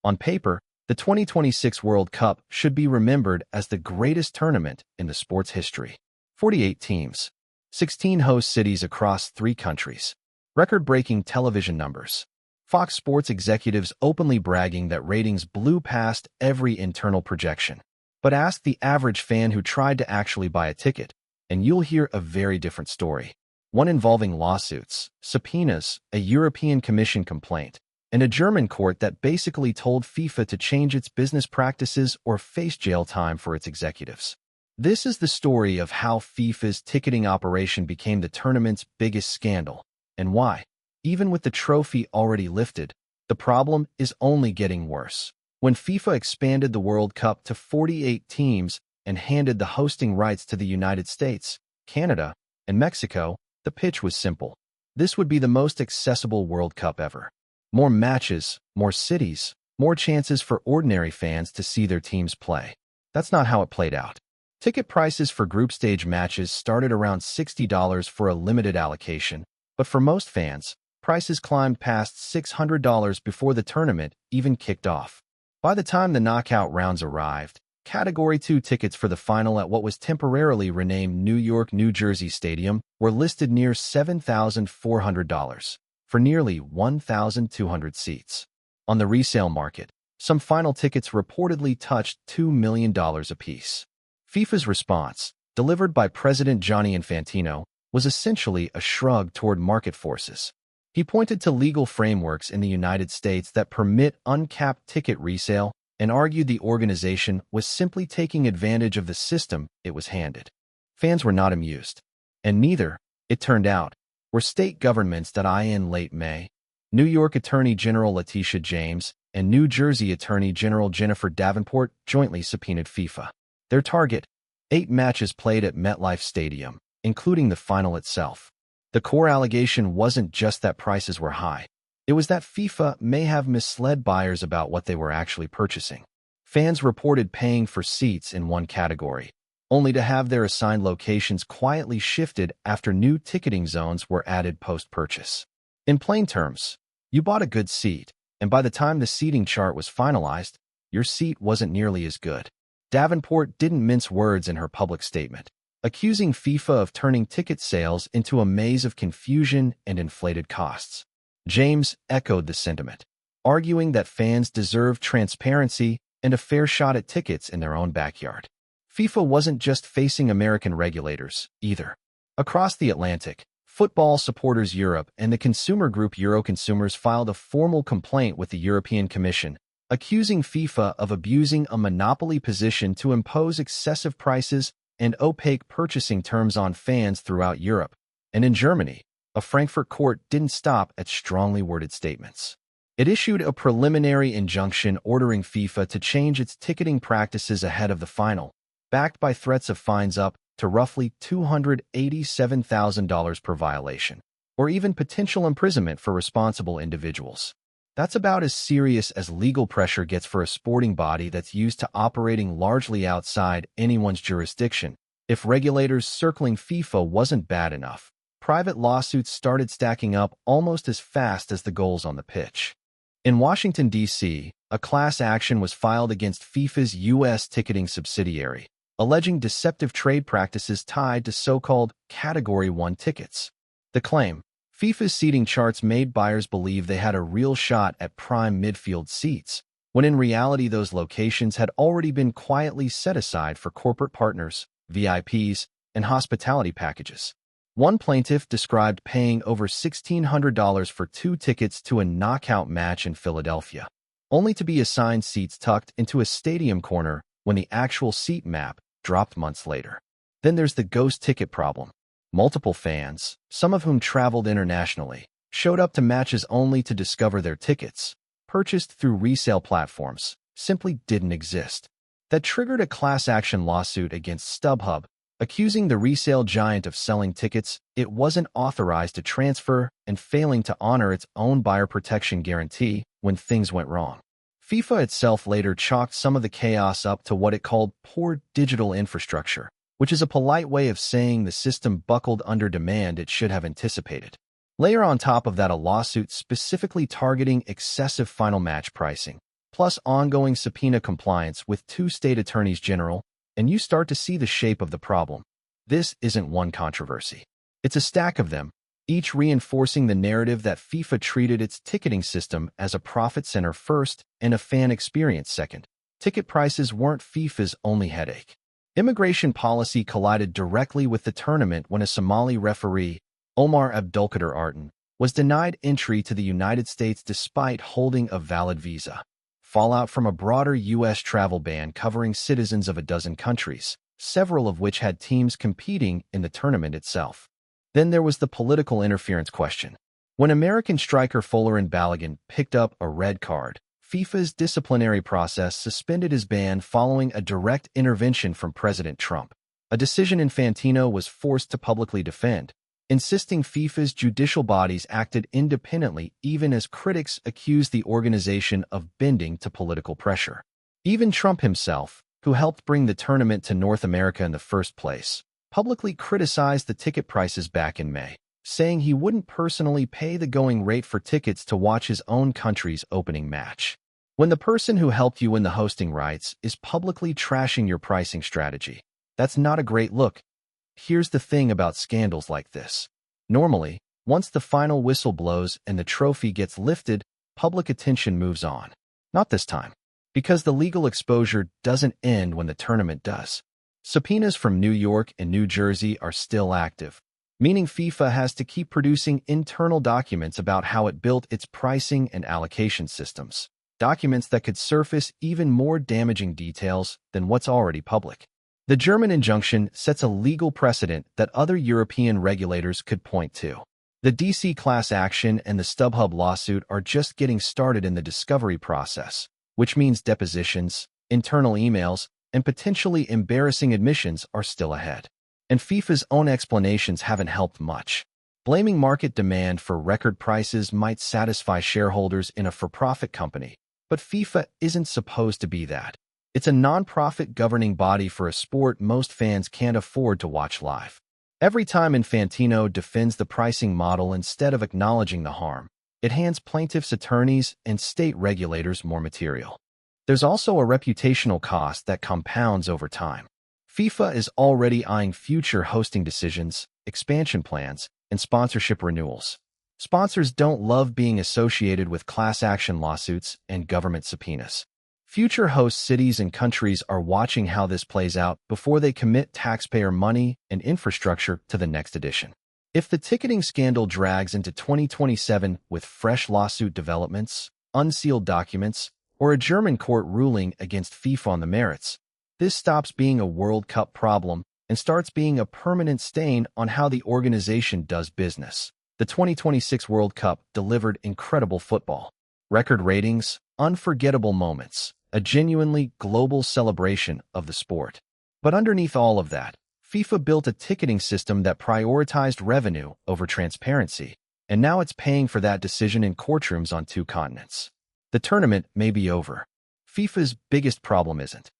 On paper, the 2026 World Cup should be remembered as the greatest tournament in the sport's history. 48 teams, 16 host cities across 3 countries, record-breaking television numbers. Fox Sports executives openly bragging that ratings blew past every internal projection. But ask the average fan who tried to actually buy a ticket, and you'll hear a very different story. One involving lawsuits, subpoenas, a European Commission complaint, and a German court that basically told FIFA to change its business practices or face jail time for its executives. This is the story of how FIFA's ticketing operation became the tournament's biggest scandal, and why, even with the trophy already lifted, the problem is only getting worse. When FIFA expanded the World Cup to 48 teams and handed the hosting rights to the United States, Canada, and Mexico, the pitch was simple. This would be the most accessible World Cup ever. More matches, more cities, more chances for ordinary fans to see their teams play. That's not how it played out. Ticket prices for group stage matches started around $60 for a limited allocation, but for most fans, prices climbed past $600 before the tournament even kicked off. By the time the knockout rounds arrived, Category 2 tickets for the final at what was temporarily renamed New York, New Jersey Stadium were listed near $7,400 for nearly 1,200 seats. On the resale market, some final tickets reportedly touched $2 million apiece. FIFA's response, delivered by President Gianni Infantino, was essentially a shrug toward market forces. He pointed to legal frameworks in the United States that permit uncapped ticket resale and argued the organization was simply taking advantage of the system it was handed. Fans were not amused, and neither, it turned out, were state governments that in late May, New York Attorney General Letitia James and New Jersey Attorney General Jennifer Davenport jointly subpoenaed FIFA. Their target, 8 matches played at MetLife Stadium, including the final itself. The core allegation wasn't just that prices were high. It was that FIFA may have misled buyers about what they were actually purchasing. Fans reported paying for seats in one category, only to have their assigned locations quietly shifted after new ticketing zones were added post-purchase. In plain terms, you bought a good seat, and by the time the seating chart was finalized, your seat wasn't nearly as good. Davenport didn't mince words in her public statement, accusing FIFA of turning ticket sales into a maze of confusion and inflated costs. James echoed the sentiment, arguing that fans deserve transparency and a fair shot at tickets in their own backyard. FIFA wasn't just facing American regulators, either. Across the Atlantic, Football Supporters Europe and the consumer group Euroconsumers filed a formal complaint with the European Commission, accusing FIFA of abusing a monopoly position to impose excessive prices and opaque purchasing terms on fans throughout Europe. And in Germany, a Frankfurt court didn't stop at strongly worded statements. It issued a preliminary injunction ordering FIFA to change its ticketing practices ahead of the final, backed by threats of fines up to roughly $287,000 per violation, or even potential imprisonment for responsible individuals. That's about as serious as legal pressure gets for a sporting body that's used to operating largely outside anyone's jurisdiction. If regulators circling FIFA wasn't bad enough, private lawsuits started stacking up almost as fast as the goals on the pitch. In Washington, D.C., a class action was filed against FIFA's U.S. ticketing subsidiary, alleging deceptive trade practices tied to so-called Category 1 tickets. The claim, FIFA's seating charts made buyers believe they had a real shot at prime midfield seats, when in reality those locations had already been quietly set aside for corporate partners, VIPs, and hospitality packages. One plaintiff described paying over $1,600 for 2 tickets to a knockout match in Philadelphia, only to be assigned seats tucked into a stadium corner when the actual seat map dropped months later. Then there's the ghost ticket problem. Multiple fans, some of whom traveled internationally, showed up to matches only to discover their tickets, purchased through resale platforms, simply didn't exist. That triggered a class action lawsuit against StubHub, accusing the resale giant of selling tickets it wasn't authorized to transfer and failing to honor its own buyer protection guarantee when things went wrong. FIFA itself later chalked some of the chaos up to what it called poor digital infrastructure, which is a polite way of saying the system buckled under demand it should have anticipated. Layer on top of that a lawsuit specifically targeting excessive final match pricing, plus ongoing subpoena compliance with 2 state attorneys general, and you start to see the shape of the problem. This isn't one controversy. It's a stack of them, each reinforcing the narrative that FIFA treated its ticketing system as a profit center first and a fan experience second. Ticket prices weren't FIFA's only headache. Immigration policy collided directly with the tournament when a Somali referee, Omar Abdulkader Artan, was denied entry to the United States despite holding a valid visa. Fallout from a broader U.S. travel ban covering citizens of a dozen countries, several of which had teams competing in the tournament itself. Then there was the political interference question. When American striker Folarin Balogun picked up a red card, FIFA's disciplinary process suspended his ban following a direct intervention from President Trump, a decision Infantino was forced to publicly defend, insisting FIFA's judicial bodies acted independently even as critics accused the organization of bending to political pressure. Even Trump himself, who helped bring the tournament to North America in the first place, publicly criticized the ticket prices back in May, saying he wouldn't personally pay the going rate for tickets to watch his own country's opening match. When the person who helped you win the hosting rights is publicly trashing your pricing strategy, that's not a great look. Here's the thing about scandals like this. Normally, once the final whistle blows and the trophy gets lifted, public attention moves on. Not this time, because the legal exposure doesn't end when the tournament does. Subpoenas from New York and New Jersey are still active, meaning FIFA has to keep producing internal documents about how it built its pricing and allocation systems, documents that could surface even more damaging details than what's already public. The German injunction sets a legal precedent that other European regulators could point to. The DC class action and the StubHub lawsuit are just getting started in the discovery process, which means depositions, internal emails, and potentially embarrassing admissions are still ahead. And FIFA's own explanations haven't helped much. Blaming market demand for record prices might satisfy shareholders in a for-profit company, but FIFA isn't supposed to be that. It's a non-profit governing body for a sport most fans can't afford to watch live. Every time Infantino defends the pricing model instead of acknowledging the harm, it hands plaintiffs' attorneys and state regulators more material. There's also a reputational cost that compounds over time. FIFA is already eyeing future hosting decisions, expansion plans, and sponsorship renewals. Sponsors don't love being associated with class action lawsuits and government subpoenas. Future host cities and countries are watching how this plays out before they commit taxpayer money and infrastructure to the next edition. If the ticketing scandal drags into 2027 with fresh lawsuit developments, unsealed documents, or a German court ruling against FIFA on the merits, this stops being a World Cup problem and starts being a permanent stain on how the organization does business. The 2026 World Cup delivered incredible football, record ratings, unforgettable moments, a genuinely global celebration of the sport. But underneath all of that, FIFA built a ticketing system that prioritized revenue over transparency, and now it's paying for that decision in courtrooms on 2 continents. The tournament may be over. FIFA's biggest problem isn't